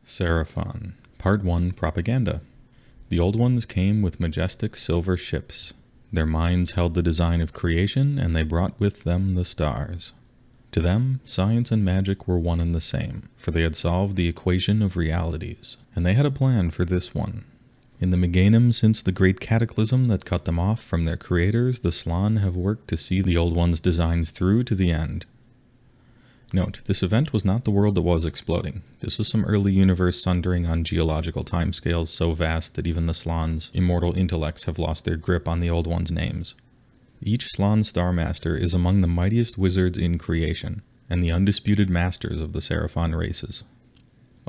Seraphon, Part 1 Propaganda. The Old Ones came with majestic silver ships. Their minds held the design of creation, and they brought with them the stars. To them, science and magic were one and the same, for they had solved the equation of realities, and they had a plan for this one. In the Meganum, since the great cataclysm that cut them off from their creators, the Slan have worked to see the Old Ones' designs through to the end. Note, this event was not the world that was exploding. This was some early universe sundering on geological timescales so vast that even the Slan's immortal intellects have lost their grip on the Old Ones' names. Each Slan Star Master is among the mightiest wizards in creation, and the undisputed masters of the Seraphon races.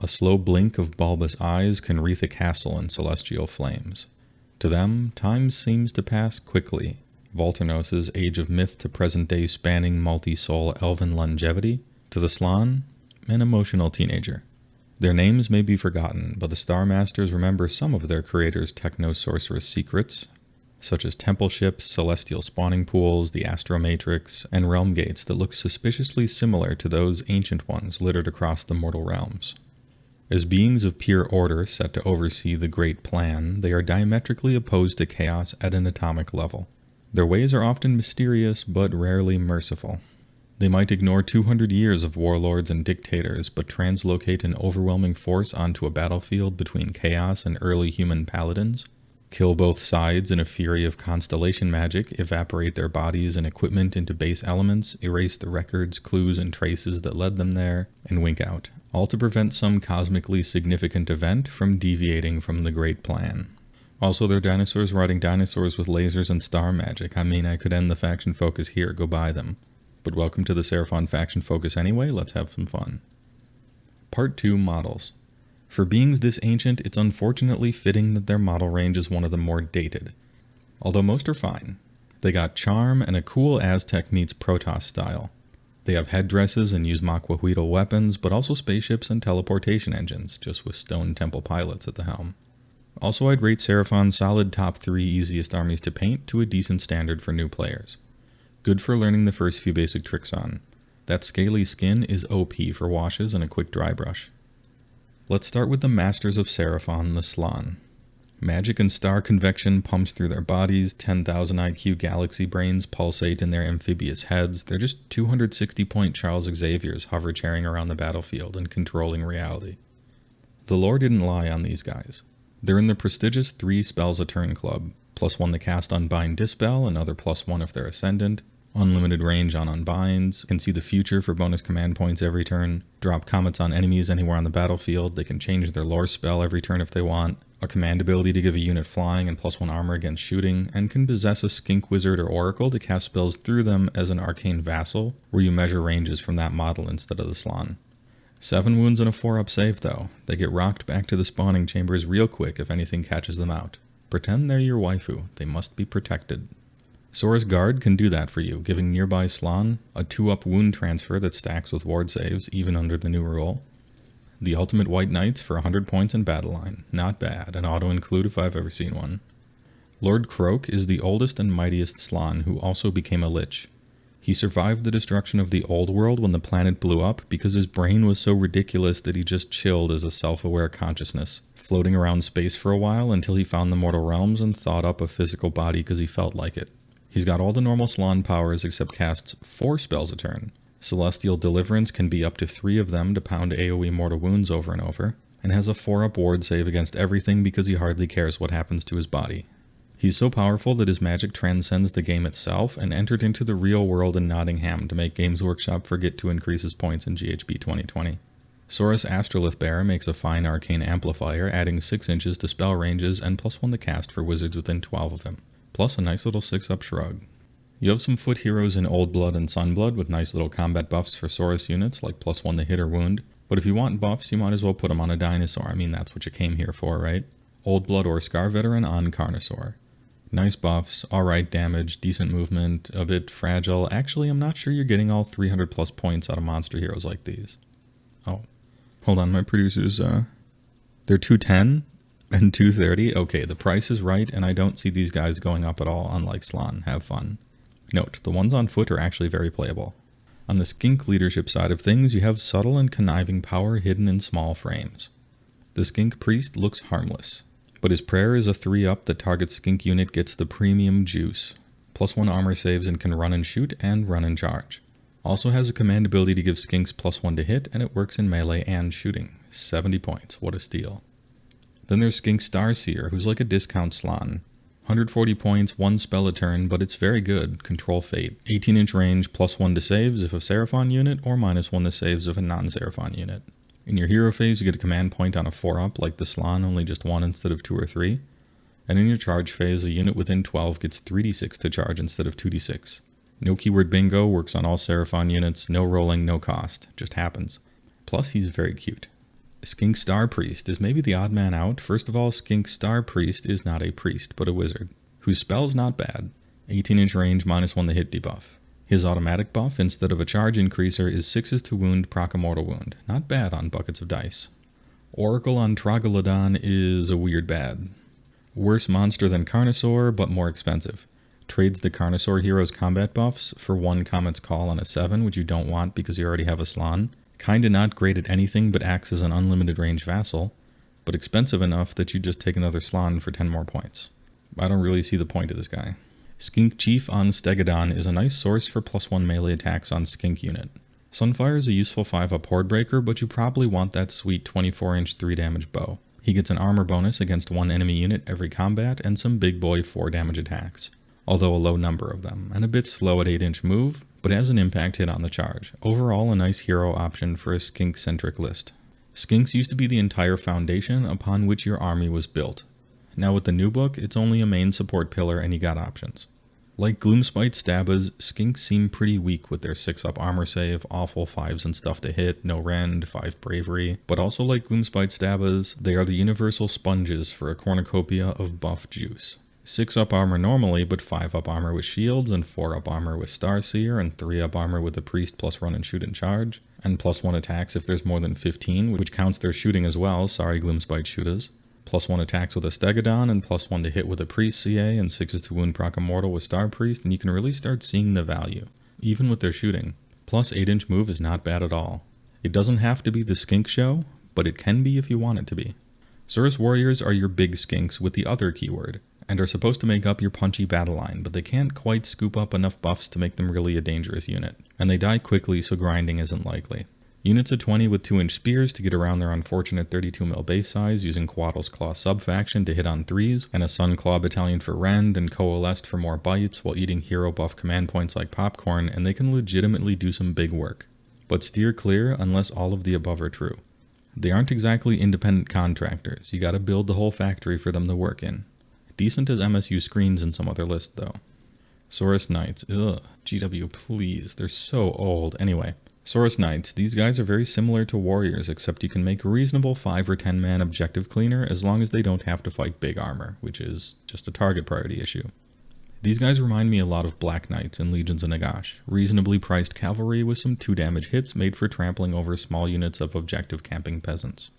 A slow blink of bulbous eyes can wreath a castle in celestial flames. To them, time seems to pass quickly. Volturnos' age of myth to present day spanning multi-soul elven longevity. To the Slan, an emotional teenager. Their names may be forgotten, but the Star Masters remember some of their creators' techno-sorcerous secrets, such as temple ships, celestial spawning pools, the astromatrix, and realm gates that look suspiciously similar to those ancient ones littered across the mortal realms. As beings of pure order set to oversee the Great Plan, they are diametrically opposed to chaos at an atomic level. Their ways are often mysterious, but rarely merciful. They might ignore 200 years of warlords and dictators, but translocate an overwhelming force onto a battlefield between chaos and early human paladins, kill both sides in a fury of constellation magic, evaporate their bodies and equipment into base elements, erase the records, clues, and traces that led them there, and wink out, all to prevent some cosmically significant event from deviating from the Great Plan. Also, they're dinosaurs riding dinosaurs with lasers and star magic. I mean, I could end the faction focus here, go buy them. But welcome to the Seraphon faction focus anyway, let's have some fun. Part 2 Models. For beings this ancient, it's unfortunately fitting that their model range is one of the more dated. Although most are fine. They got charm and a cool Aztec meets Protoss style. They have headdresses and use Maquahuitl weapons, but also spaceships and teleportation engines, just with stone temple pilots at the helm. Also, I'd rate Seraphon solid top 3 easiest armies to paint to a decent standard for new players. Good for learning the first few basic tricks on. That scaly skin is OP for washes and a quick dry brush. Let's start with the Masters of Seraphon, the Slan. Magic and star convection pumps through their bodies, 10,000 IQ galaxy brains pulsate in their amphibious heads. They're just 260-point Charles Xaviers hover-chairing around the battlefield and controlling reality. The lore didn't lie on these guys. They're in the prestigious 3 spells a turn club, +1 to cast Unbind Dispel, another +1 if they're Ascendant, unlimited range on Unbinds, can see the future for bonus command points every turn, drop comets on enemies anywhere on the battlefield, they can change their lore spell every turn if they want, a command ability to give a unit flying and +1 armor against shooting, and can possess a skink wizard or oracle to cast spells through them as an arcane vassal, where you measure ranges from that model instead of the Slan. 7 wounds and a 4-up save though. They get rocked back to the spawning chambers real quick if anything catches them out. Pretend they're your waifu, they must be protected. Sora's Guard can do that for you, giving nearby Slan a 2-up wound transfer that stacks with ward saves, even under the new rule. The Ultimate White Knights for 100 points in battle line. Not bad, an auto-include if I've ever seen one. Lord Croak is the oldest and mightiest Slan who also became a Lich. He survived the destruction of the old world when the planet blew up because his brain was so ridiculous that he just chilled as a self-aware consciousness, floating around space for a while until he found the mortal realms and thought up a physical body because he felt like it. He's got all the normal Slan powers except casts 4 spells a turn. Celestial Deliverance can be up to 3 of them to pound AoE mortal wounds over and over, and has a 4-up ward save against everything because he hardly cares what happens to his body. He's so powerful that his magic transcends the game itself and entered into the real world in Nottingham to make Games Workshop forget to increase his points in GHB 2020. Sora's Astrolith Bearer makes a fine arcane amplifier, adding 6 inches to spell ranges and +1 to cast for wizards within 12 of him, plus a nice little 6-up shrug. You have some foot heroes in Old Blood and Sunblood with nice little combat buffs for Sora's units, like +1 to hit or wound, but if you want buffs, you might as well put them on a dinosaur. I mean, that's what you came here for, right? Old Blood or Scar Veteran on Carnosaur. Nice buffs, alright damage, decent movement, a bit fragile. Actually, I'm not sure you're getting all 300 plus points out of monster heroes like these. Oh, hold on, my producers, they're 210 and 230? Okay, the price is right, and I don't see these guys going up at all, unlike Slan. Have fun. Note, the ones on foot are actually very playable. On the skink leadership side of things, you have subtle and conniving power hidden in small frames. The Skink Priest looks harmless, but his prayer is a 3-up that targets skink unit gets the premium juice. +1 armor saves and can run and shoot and run and charge. Also has a command ability to give skinks +1 to hit, and it works in melee and shooting. 70 points, what a steal. Then there's Skink Starseer, who's like a discount Slann. 140 points, 1 spell a turn, but it's very good. Control Fate. 18-inch range, +1 to saves if a Seraphon unit, or -1 to saves if a non-Seraphon unit. In your hero phase, you get a command point on a 4-up, like the Slann, only just 1 instead of 2 or 3. And in your charge phase, a unit within 12 gets 3d6 to charge instead of 2d6. No keyword bingo, works on all Seraphon units, no rolling, no cost. Just happens. Plus, he's very cute. Skink Star Priest is maybe the odd man out. First of all, Skink Star Priest is not a priest, but a wizard, whose spell's not bad. 18-inch range, -1 to hit debuff. His automatic buff, instead of a charge increaser, is 6s to wound, proc a mortal wound. Not bad on buckets of dice. Oracle on Troglodyte is a weird bad. Worse monster than Carnosaur, but more expensive. Trades the Carnosaur hero's combat buffs for 1 Comet's Call on a 7, which you don't want because you already have a Slann. Kinda not great at anything, but acts as an unlimited range vassal, but expensive enough that you just take another Slann for 10 more points. I don't really see the point of this guy. Skink Chief on Stegodon is a nice source for +1 melee attacks on skink unit. Sunfire is a useful 5-up horde breaker, but you probably want that sweet 24-inch 3 damage bow. He gets an armor bonus against 1 enemy unit every combat, and some big boy 4 damage attacks, although a low number of them, and a bit slow at 8-inch move, but has an impact hit on the charge. Overall, a nice hero option for a skink-centric list. Skinks used to be the entire foundation upon which your army was built. Now with the new book, it's only a main support pillar and you got options. Like Gloomspite Stabbas, skinks seem pretty weak with their 6-up armor save, awful 5s and stuff to hit, no rend, 5 bravery, but also like Gloomspite Stabbas, they are the universal sponges for a cornucopia of buff juice. 6-up armor normally, but 5-up armor with shields, and 4-up armor with Starseer, and 3-up armor with a priest plus run and shoot and charge, and +1 attacks if there's more than 15, which counts their shooting as well, sorry Gloomspite shooters. +1 attacks with a Stegodon, and +1 to hit with a Priest CA, and 6s to wound proc immortal with Star Priest, and you can really start seeing the value, even with their shooting. Plus 8-inch move is not bad at all. It doesn't have to be the skink show, but it can be if you want it to be. Saurus Warriors are your big skinks with the other keyword, and are supposed to make up your punchy battle line, but they can't quite scoop up enough buffs to make them really a dangerous unit. And they die quickly, so grinding isn't likely. Units of 20 with 2-inch spears to get around their unfortunate 32mm base size, using Quaddle's Claw subfaction to hit on 3s, and a Sun Claw battalion for rend, and Coalesced for more bites while eating hero buff command points like popcorn, and they can legitimately do some big work. But steer clear unless all of the above are true. They aren't exactly independent contractors, you gotta build the whole factory for them to work in. Decent as MSU screens in some other list though. Saurus Knights, ugh, GW please, they're so old. Anyway, Saurus Knights, these guys are very similar to warriors, except you can make a reasonable 5 or 10 man objective cleaner as long as they don't have to fight big armor, which is just a target priority issue. These guys remind me a lot of Black Knights in Legions of Nagash, reasonably priced cavalry with some 2 damage hits made for trampling over small units of objective camping peasants.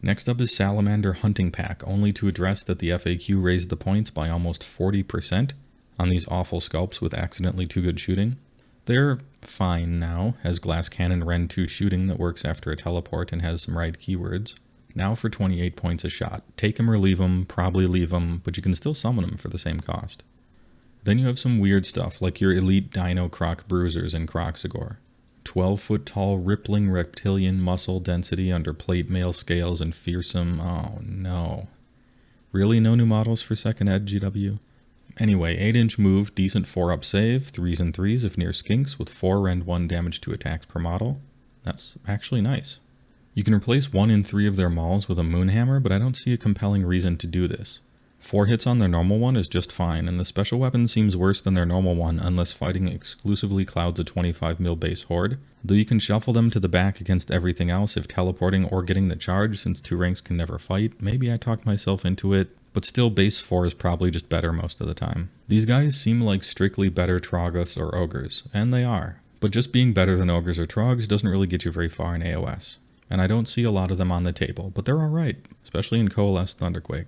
Next up is Salamander Hunting Pack, only to address that the FAQ raised the points by almost 40% on these awful sculpts with accidentally too good shooting. They're fine now, has Glass Cannon Rend 2 shooting that works after a teleport and has some right keywords. Now for 28 points a shot. Take 'em or leave 'em, probably leave 'em, but you can still summon 'em for the same cost. Then you have some weird stuff like your elite Dino Croc Bruisers in Croxagore. 12-foot tall rippling reptilian muscle density under plate mail scales and fearsome, oh no. Really no new models for 2nd Ed, GW? Anyway, 8-inch move, decent 4-up save, 3s and 3s if near skinks with 4 rend 1 damage to attacks per model. That's actually nice. You can replace 1 in 3 of their mauls with a Moonhammer, but I don't see a compelling reason to do this. 4 hits on their normal one is just fine, and the special weapon seems worse than their normal one unless fighting exclusively clouds a 25mm base horde, though you can shuffle them to the back against everything else if teleporting or getting the charge since 2 ranks can never fight. Maybe I talked myself into it, but still base 4 is probably just better most of the time. These guys seem like strictly better Troggos or Ogres, and they are, but just being better than Ogres or Trogs doesn't really get you very far in AOS, and I don't see a lot of them on the table, but they're alright, especially in Coalesced Thunderquake.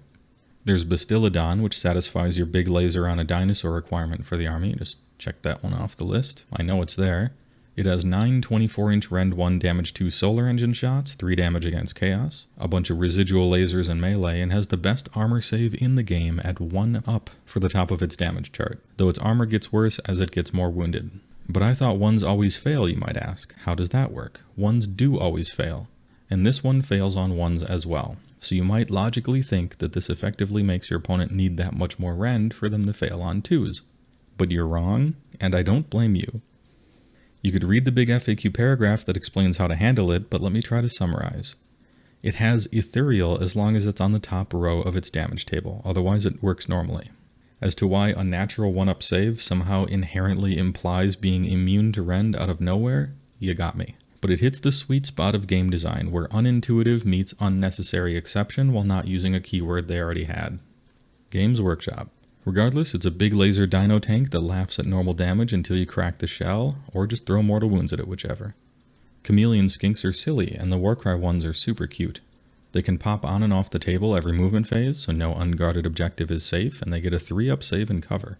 There's Bastillodon, which satisfies your big laser on a dinosaur requirement for the army. Just check that one off the list. I know it's there. It has 9 24-inch Rend 1 damage 2 solar engine shots, 3 damage against chaos, a bunch of residual lasers and melee, and has the best armor save in the game at 1 up for the top of its damage chart, though its armor gets worse as it gets more wounded. But I thought ones always fail, you might ask. How does that work? Ones do always fail, and this one fails on ones as well. So you might logically think that this effectively makes your opponent need that much more Rend for them to fail on 2s. But you're wrong, and I don't blame you. You could read the big FAQ paragraph that explains how to handle it, but let me try to summarize. It has Ethereal as long as it's on the top row of its damage table, otherwise it works normally. As to why a natural 1-up save somehow inherently implies being immune to Rend out of nowhere, you got me. But it hits the sweet spot of game design where unintuitive meets unnecessary exception while not using a keyword they already had. Games Workshop. Regardless, it's a big laser dino tank that laughs at normal damage until you crack the shell, or just throw mortal wounds at it, whichever. Chameleon skinks are silly, and the Warcry ones are super cute. They can pop on and off the table every movement phase, so no unguarded objective is safe, and they get a 3-up save and cover.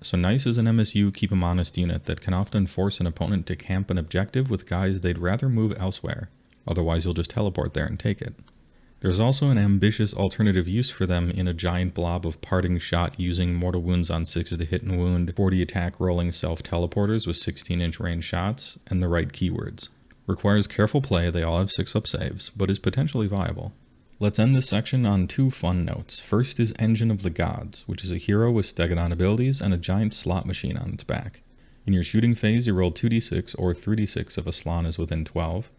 So Nice is an MSU keep 'em honest unit that can often force an opponent to camp an objective with guys they'd rather move elsewhere, otherwise you'll just teleport there and take it. There's also an ambitious alternative use for them in a giant blob of parting shot using mortal wounds on 6 to hit and wound, 40 attack rolling self-teleporters with 16-inch range shots, and the right keywords. Requires careful play, they all have 6-up saves, but is potentially viable. Let's end this section on 2 fun notes. First is Engine of the Gods, which is a hero with Stegodon abilities and a giant slot machine on its back. In your shooting phase, you roll 2d6 or 3d6 if a slot is within 12,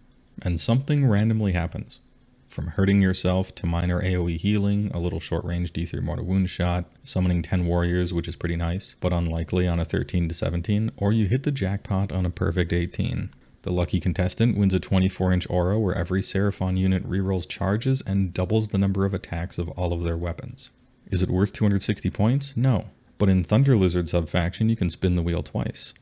and something randomly happens. From hurting yourself to minor AoE healing, a little short-range D3 mortal wound shot, summoning 10 warriors, which is pretty nice, but unlikely on a 13 to 17, or you hit the jackpot on a perfect 18. The lucky contestant wins a 24-inch aura where every Seraphon unit rerolls charges and doubles the number of attacks of all of their weapons. Is it worth 260 points? No. But in Thunder Lizard subfaction, you can spin the wheel twice.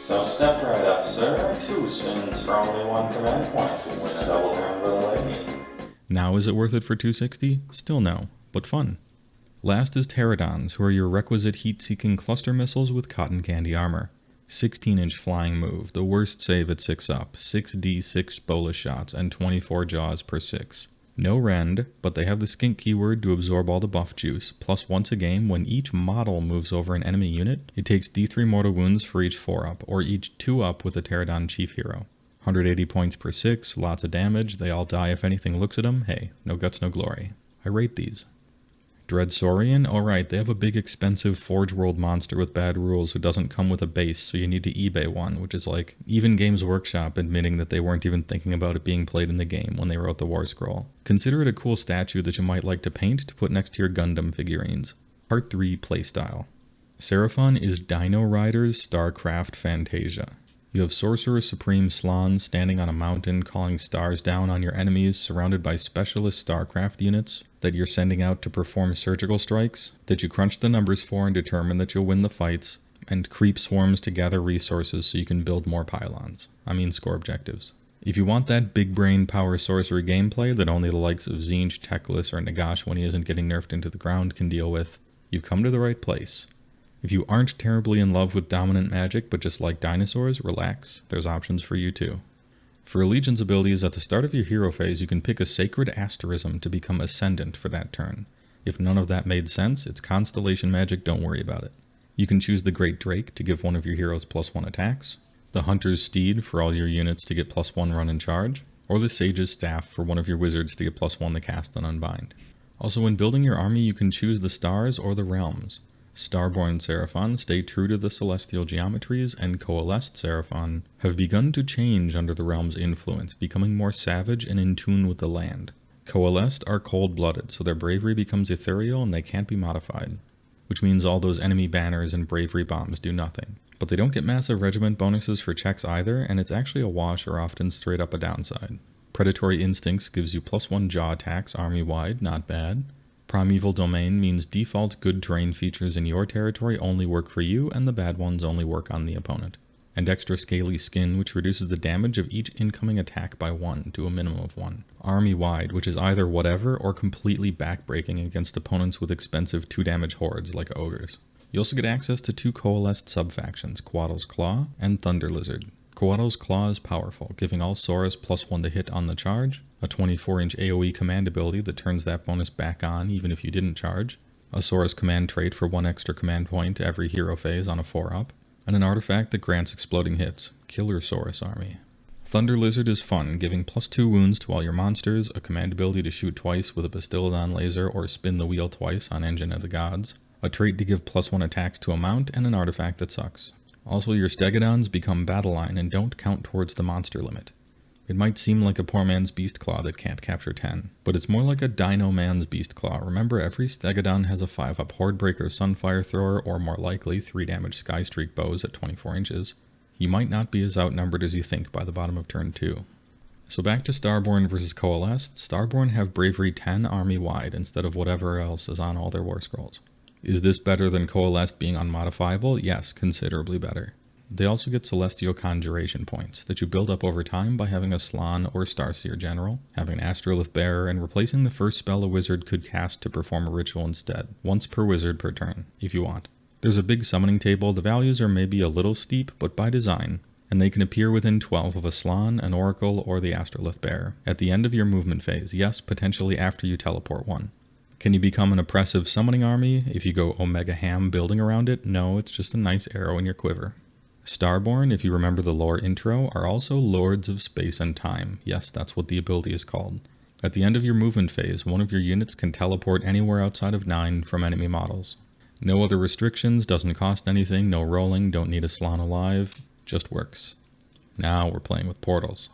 So step right up, sir. 2 spins for only 1 command point. Win a double turn with a lady. Now is it worth it for 260? Still no, but fun. Last is Pterodons, who are your requisite heat-seeking cluster missiles with cotton candy armor. 16-inch flying move, the worst save at 6-up, 6d6 bolus shots, and 24 jaws per 6. No Rend, but they have the skink keyword to absorb all the buff juice, plus once a game when each model moves over an enemy unit, it takes d3 mortal wounds for each 4-up, or each 2-up with a Pterodon chief hero. 180 points per 6, lots of damage, they all die if anything looks at them, hey, no guts no glory. I rate these. Dread Saurian, alright, they have a big expensive Forge World monster with bad rules who doesn't come with a base, so you need to eBay one, which is like, even Games Workshop admitting that they weren't even thinking about it being played in the game when they wrote the War Scroll. Consider it a cool statue that you might like to paint to put next to your Gundam figurines. Part 3, Playstyle. Seraphon is Dino Rider's StarCraft Fantasia. You have Sorcerer Supreme Slann standing on a mountain calling stars down on your enemies surrounded by specialist StarCraft units that you're sending out to perform surgical strikes that you crunch the numbers for and determine that you'll win the fights, and creep swarms to gather resources so you can build more pylons. I mean score objectives. If you want that big brain power sorcery gameplay that only the likes of Tzeentch, Teclis, or Nagash when he isn't getting nerfed into the ground can deal with, you've come to the right place. If you aren't terribly in love with dominant magic but just like dinosaurs, relax, there's options for you too. For Allegiance abilities, at the start of your hero phase, you can pick a Sacred Asterism to become Ascendant for that turn. If none of that made sense, it's Constellation magic, don't worry about it. You can choose the Great Drake to give one of your heroes +1 attacks, the Hunter's Steed for all your units to get +1 run and charge, or the Sage's Staff for one of your wizards to get +1 to cast and unbind. Also, when building your army, you can choose the stars or the realms. Starborn Seraphon stay true to the celestial geometries, and Coalesced Seraphon have begun to change under the realm's influence, becoming more savage and in tune with the land. Coalesced are cold-blooded, so their bravery becomes ethereal and they can't be modified, which means all those enemy banners and bravery bombs do nothing. But they don't get massive regiment bonuses for checks either, and it's actually a wash or often straight up a downside. Predatory Instincts gives you +1 jaw attacks army-wide, not bad. Primeval Domain means default good terrain features in your territory only work for you, and the bad ones only work on the opponent. And Extra Scaly Skin, which reduces the damage of each incoming attack by 1 to a minimum of 1. Army-wide, which is either whatever or completely backbreaking against opponents with expensive 2-damage hordes like ogres. You also get access to 2 coalesced subfactions, Quaddle's Claw and Thunder Lizard. HeyWoah's Claw is powerful, giving all Soras +1 to hit on the charge, a 24-inch AoE command ability that turns that bonus back on even if you didn't charge, a Sora's command trait for 1 extra command point every hero phase on a 4-up, and an artifact that grants exploding hits, Killer Saurus Army. Thunder Lizard is fun, giving +2 wounds to all your monsters, a command ability to shoot twice with a Bastiladon laser or spin the wheel twice on Engine of the Gods, a trait to give +1 attacks to a mount, and an artifact that sucks. Also, your Stegodons become battle line and don't count towards the monster limit. It might seem like a poor man's Beast Claw that can't capture 10, but it's more like a Dino Man's Beast Claw. Remember, every Stegodon has a 5-up Hordebreaker Sunfire Thrower or more likely 3 damage Skystreak bows at 24 inches. You might not be as outnumbered as you think by the bottom of turn 2. So back to Starborn versus Coalesced. Starborn have Bravery 10 army-wide instead of whatever else is on all their War Scrolls. Is this better than Coalesced being unmodifiable? Yes, considerably better. They also get Celestial Conjuration points that you build up over time by having a Slann or Starseer General, having an Astrolith Bearer, and replacing the first spell a wizard could cast to perform a ritual instead, once per wizard per turn, if you want. There's a big summoning table. The values are maybe a little steep, but by design, and they can appear within 12 of a Slann, an Oracle, or the Astrolith Bearer, at the end of your movement phase, yes, potentially after you teleport one. Can you become an oppressive summoning army if you go Omega Ham building around it? No, it's just a nice arrow in your quiver. Starborn, if you remember the lore intro, are also Lords of Space and Time. Yes, that's what the ability is called. At the end of your movement phase, one of your units can teleport anywhere outside of 9 from enemy models. No other restrictions, doesn't cost anything, no rolling, don't need a Slann alive, just works. Now we're playing with portals.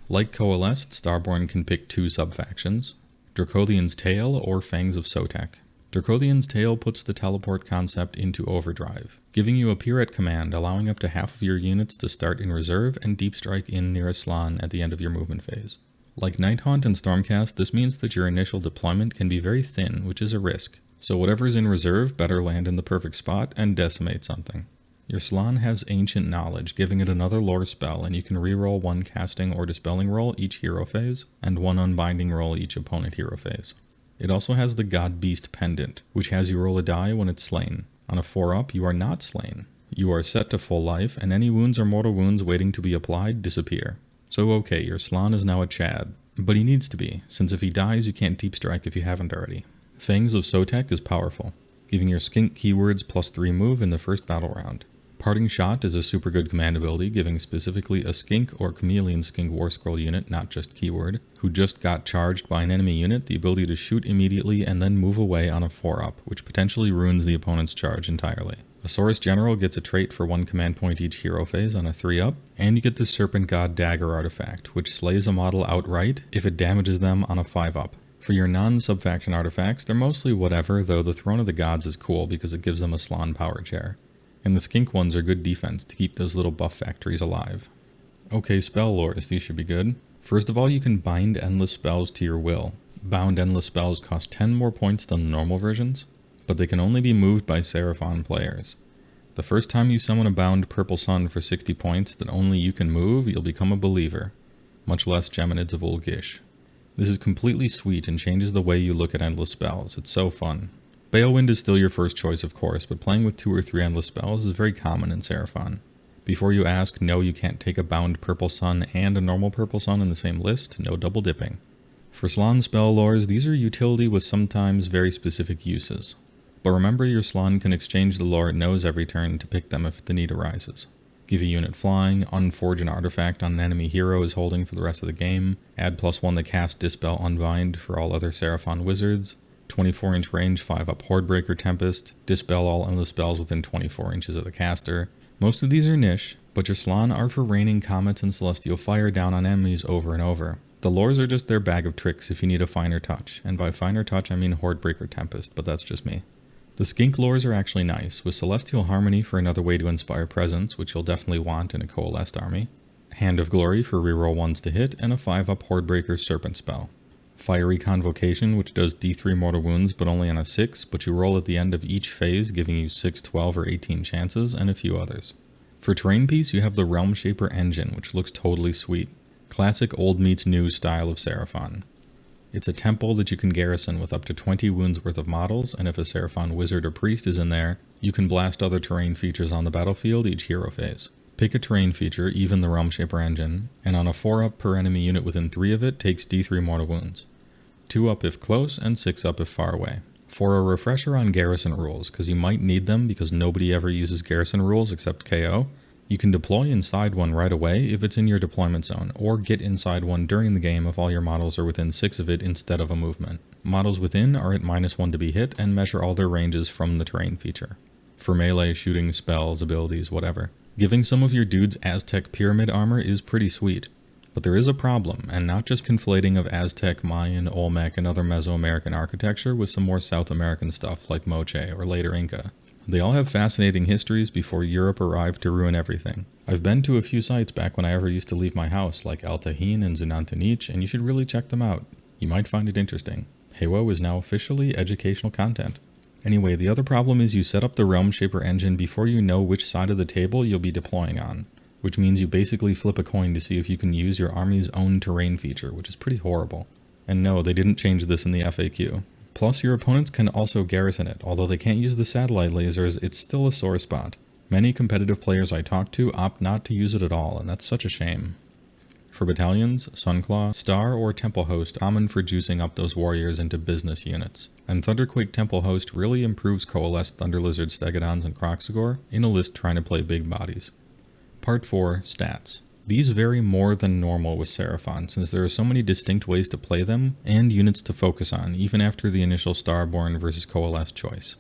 Like Coalesced, Starborn can pick 2 subfactions, Dracothian's Tail or Fangs of Sotek. Dracothian's Tail puts the teleport concept into overdrive, giving you appear at command, allowing up to half of your units to start in reserve and deep strike in near a Slann at the end of your movement phase. Like Nighthaunt and Stormcast, this means that your initial deployment can be very thin, which is a risk. So whatever's in reserve better land in the perfect spot and decimate something. Your Slann has Ancient Knowledge, giving it another lore spell, and you can reroll 1 casting or dispelling roll each hero phase, and 1 unbinding roll each opponent hero phase. It also has the God Beast Pendant, which has you roll a die when it's slain. On a 4-up, you are not slain. You are set to full life, and any wounds or mortal wounds waiting to be applied disappear. So okay, your Slann is now a Chad, but he needs to be, since if he dies you can't deep strike if you haven't already. Fangs of Sotek is powerful, giving your skink keywords +3 move in the first battle round. Parting Shot is a super good command ability, giving specifically a skink or chameleon skink war scroll unit, not just keyword, who just got charged by an enemy unit the ability to shoot immediately and then move away on a 4-up, which potentially ruins the opponent's charge entirely. A Saurus General gets a trait for 1 command point each hero phase on a 3-up, and you get the Serpent God Dagger artifact, which slays a model outright if it damages them on a 5-up. For your non-subfaction artifacts, they're mostly whatever, though the Throne of the Gods is cool because it gives them a Slann power chair. And the skink ones are good defense to keep those little buff factories alive. Okay, spell lores, these should be good. First of all, you can bind endless spells to your will. Bound endless spells cost 10 more points than the normal versions, but they can only be moved by Seraphon players. The first time you summon a bound Purple Sun for 60 points that only you can move, you'll become a believer, much less Geminids of Ulgish. This is completely sweet and changes the way you look at endless spells. It's so fun. Balewind is still your first choice, of course, but playing with 2 or 3 endless spells is very common in Seraphon. Before you ask, no, you can't take a bound Purple Sun and a normal Purple Sun in the same list, no double dipping. For Slann spell lores, these are utility with sometimes very specific uses. But remember, your Slann can exchange the lore it knows every turn to pick them if the need arises. Give a unit flying, unforge an artifact on an enemy hero is holding for the rest of the game, add +1 to cast Dispel Unbind for all other Seraphon wizards, 24-inch range 5-up Hordebreaker Tempest, dispel all endless spells within 24 inches of the caster. Most of these are niche, but your Slann are for raining comets and celestial fire down on enemies over and over. The lores are just their bag of tricks if you need a finer touch, and by finer touch I mean Hordebreaker Tempest, but that's just me. The skink lores are actually nice, with Celestial Harmony for another way to inspire presence, which you'll definitely want in a coalesced army, Hand of Glory for reroll 1s to hit, and a 5-up Hordebreaker Serpent spell. Fiery Convocation, which does D3 mortal wounds but only on a 6, but you roll at the end of each phase, giving you 6, 12, or 18 chances, and a few others. For terrain piece, you have the Realm Shaper Engine, which looks totally sweet. Classic old meets new style of Seraphon. It's a temple that you can garrison with up to 20 wounds worth of models, and if a Seraphon wizard or priest is in there, you can blast other terrain features on the battlefield each hero phase. Pick a terrain feature, even the Realm Shaper engine, and on a 4-up per enemy unit within 3 of it takes D3 mortal wounds. 2 up if close, and 6 up if far away. For a refresher on garrison rules, because you might need them because nobody ever uses garrison rules except KO, you can deploy inside one right away if it's in your deployment zone, or get inside one during the game if all your models are within 6 of it instead of a movement. Models within are at -1 to be hit and measure all their ranges from the terrain feature. For melee, shooting, spells, abilities, whatever. Giving some of your dudes Aztec pyramid armor is pretty sweet. But there is a problem, and not just conflating of Aztec, Mayan, Olmec, and other Mesoamerican architecture with some more South American stuff like Moche or later Inca. They all have fascinating histories before Europe arrived to ruin everything. I've been to a few sites back when I ever used to leave my house, like El Tajín and Zunantanich, and you should really check them out. You might find it interesting. HeyWoah is now officially educational content. Anyway, the other problem is you set up the Realm Shaper engine before you know which side of the table you'll be deploying on, which means you basically flip a coin to see if you can use your army's own terrain feature, which is pretty horrible. And no, they didn't change this in the FAQ. Plus, your opponents can also garrison it. Although they can't use the satellite lasers, it's still a sore spot. Many competitive players I talk to opt not to use it at all, and that's such a shame. For battalions, Sunclaw, Star, or Temple Host common for juicing up those warriors into business units. And Thunderquake Temple Host really improves Coalesced Thunder Lizard Stegodons and Kroxigor in a list trying to play big bodies. Part 4, Stats. These vary more than normal with Seraphon, since there are so many distinct ways to play them, and units to focus on, even after the initial Starborn versus Coalesced choice.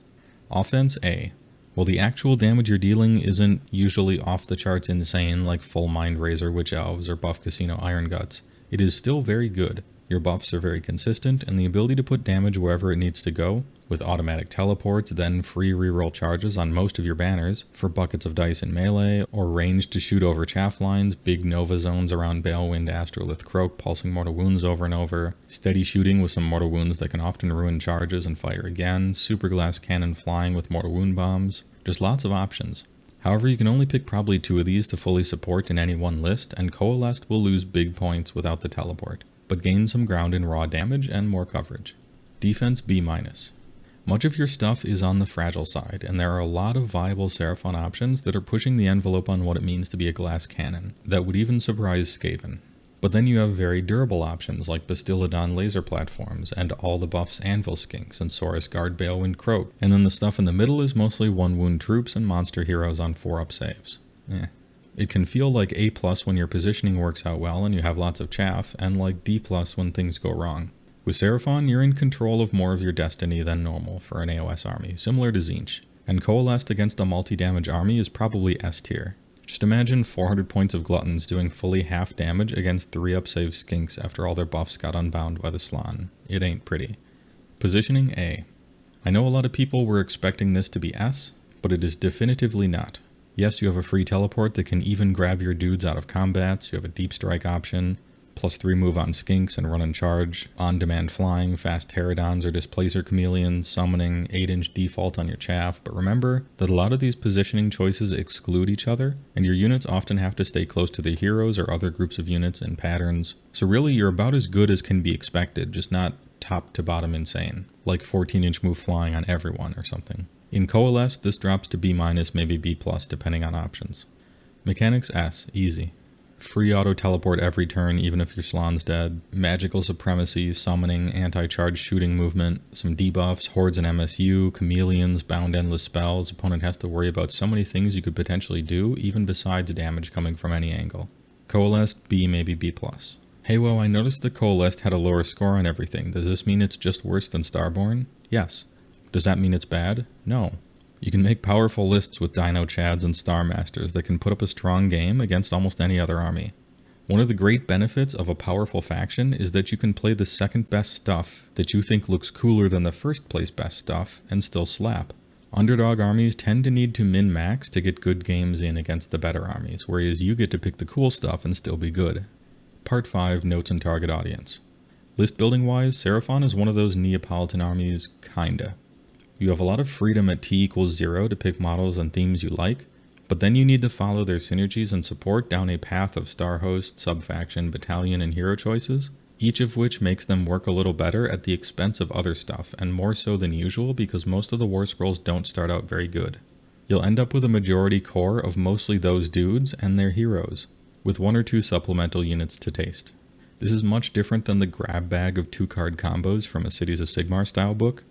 Offense A. While the actual damage you're dealing isn't usually off the charts insane like Full Mind Razor Witch Elves or Buff Casino Iron Guts, it is still very good. Your buffs are very consistent, and the ability to put damage wherever it needs to go, with automatic teleports, then free reroll charges on most of your banners, for buckets of dice in melee, or range to shoot over chaff lines, big Nova zones around Balewind, Astrolith, Croak, pulsing mortal wounds over and over, steady shooting with some mortal wounds that can often ruin charges and fire again, super glass cannon flying with mortal wound bombs, just lots of options. However, you can only pick probably 2 of these to fully support in any one list, and Coalesced will lose big points without the teleport, but gain some ground in raw damage and more coverage. Defense B-. Much of your stuff is on the fragile side, and there are a lot of viable Seraphon options that are pushing the envelope on what it means to be a glass cannon, that would even surprise Skaven. But then you have very durable options like Bastiladon laser platforms, and all the buffs Anvil Skinks and Saurus Guard Balewind Croak, and then the stuff in the middle is mostly 1-wound troops and monster heroes on 4-up saves. It can feel like A+ when your positioning works out well and you have lots of chaff, and like D+ when things go wrong. With Seraphon, you're in control of more of your destiny than normal for an AOS army, similar to Tzeentch, and Coalesced against a multi-damage army is probably S tier. Just imagine 400 points of Gluttons doing fully half damage against 3-up save Skinks after all their buffs got unbound by the Slann. It ain't pretty. Positioning A. I know a lot of people were expecting this to be S, but it is definitively not. Yes, you have a free teleport that can even grab your dudes out of combats, you have a deep strike option, +3 move on Skinks and run and charge, on-demand flying, fast Pterodons or Displacer Chameleons, summoning, 8-inch default on your chaff, but remember that a lot of these positioning choices exclude each other, and your units often have to stay close to their heroes or other groups of units in patterns, so really you're about as good as can be expected, just not top to bottom insane, like 14-inch move flying on everyone or something. In Coalesced, this drops to B-, maybe B+, depending on options. Mechanics S, easy. Free auto-teleport every turn even if your Slann's dead, magical supremacy, summoning, anti-charge shooting movement, some debuffs, hordes and MSU, chameleons, bound endless spells. Opponent has to worry about so many things you could potentially do, even besides damage coming from any angle. Coalesced, B, maybe B+. HeyWoah, I noticed that Coalesced had a lower score on everything. Does this mean it's just worse than Starborn? Yes. Does that mean it's bad? No. You can make powerful lists with Dino Chads and Star Masters that can put up a strong game against almost any other army. One of the great benefits of a powerful faction is that you can play the second best stuff that you think looks cooler than the first place best stuff and still slap. Underdog armies tend to need to min-max to get good games in against the better armies, whereas you get to pick the cool stuff and still be good. Part 5, Notes and Target Audience. List building wise, Seraphon is one of those Neapolitan armies, kinda. You have a lot of freedom at T=0 to pick models and themes you like, but then you need to follow their synergies and support down a path of star host, subfaction, battalion, and hero choices, each of which makes them work a little better at the expense of other stuff, and more so than usual because most of the war scrolls don't start out very good. You'll end up with a majority core of mostly those dudes and their heroes, with 1 or 2 supplemental units to taste. This is much different than the grab bag of 2-card combos from a Cities of Sigmar style book.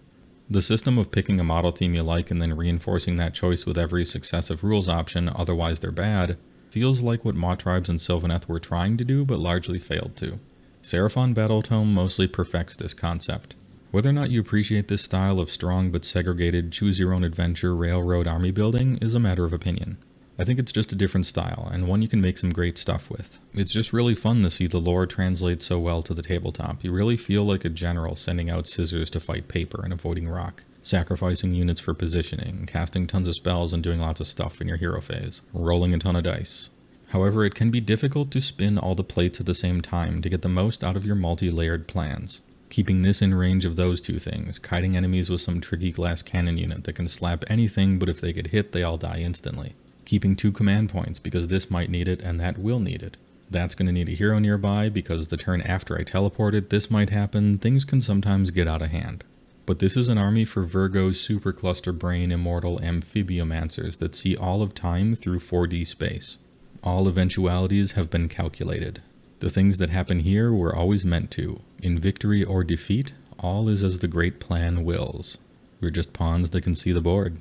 The system of picking a model theme you like and then reinforcing that choice with every successive rules option, otherwise they're bad, feels like what Mawtribes and Sylvaneth were trying to do but largely failed to. Seraphon Battletome mostly perfects this concept. Whether or not you appreciate this style of strong but segregated choose-your-own-adventure railroad army building is a matter of opinion. I think it's just a different style, and one you can make some great stuff with. It's just really fun to see the lore translate so well to the tabletop. You really feel like a general sending out scissors to fight paper and avoiding rock, sacrificing units for positioning, casting tons of spells and doing lots of stuff in your hero phase, rolling a ton of dice. However, it can be difficult to spin all the plates at the same time to get the most out of your multi-layered plans. Keeping this in range of those 2 things, kiting enemies with some tricky glass cannon unit that can slap anything, but if they get hit, they all die instantly. Keeping 2 command points because this might need it and that will need it. That's going to need a hero nearby because the turn after I teleport it, this might happen. Things can sometimes get out of hand. But this is an army for Virgo's supercluster brain immortal amphibiomancers that see all of time through 4D space. All eventualities have been calculated. The things that happen here were always meant to. In victory or defeat, all is as the great plan wills. We're just pawns that can see the board.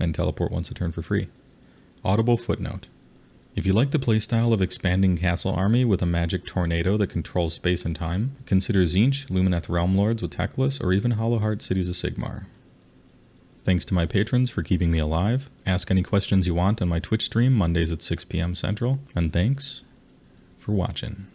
And teleport once a turn for free. Audible footnote. If you like the playstyle of expanding castle army with a magic tornado that controls space and time, consider Tzeentch, Lumineth Realm Lords with Teclis, or even Hollowheart Cities of Sigmar. Thanks to my patrons for keeping me alive. Ask any questions you want on my Twitch stream Mondays at 6 p.m. Central, and thanks for watching.